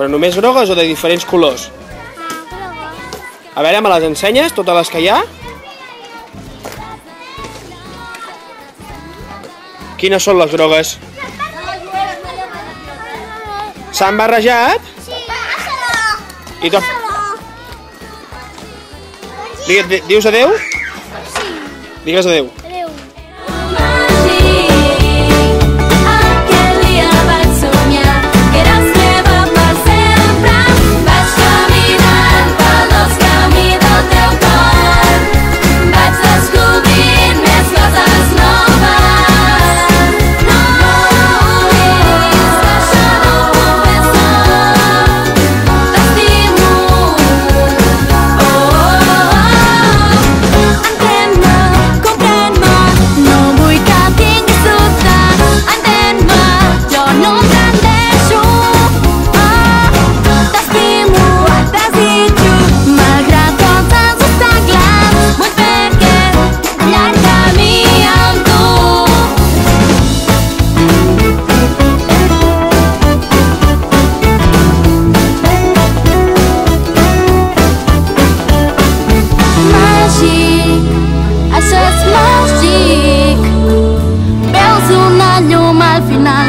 Però només grogues o de diferents colors? A veure, me les ensenyes, totes les que hi ha? Quines són les grogues? S'han barrejat? Sí. I tot... Dius adeu? Sí. Digues adeu. Adeu. Aquell dia vaig somiar que eres meva per sempre. Vaig caminant pel dos camí del teu cor. Vaig descobrint més coses noves. No oblidis, això no ho puc fer sol. T'estimo. Entén-me, comprèn-me, no vull que tinguis dubte. Entén-me, jo no em rendeixo. T'estimo, et desitjo, malgrat tots els obstacles. Vull fer llarg camí amb tu. Màgic, això és màgic. Veus una llum al final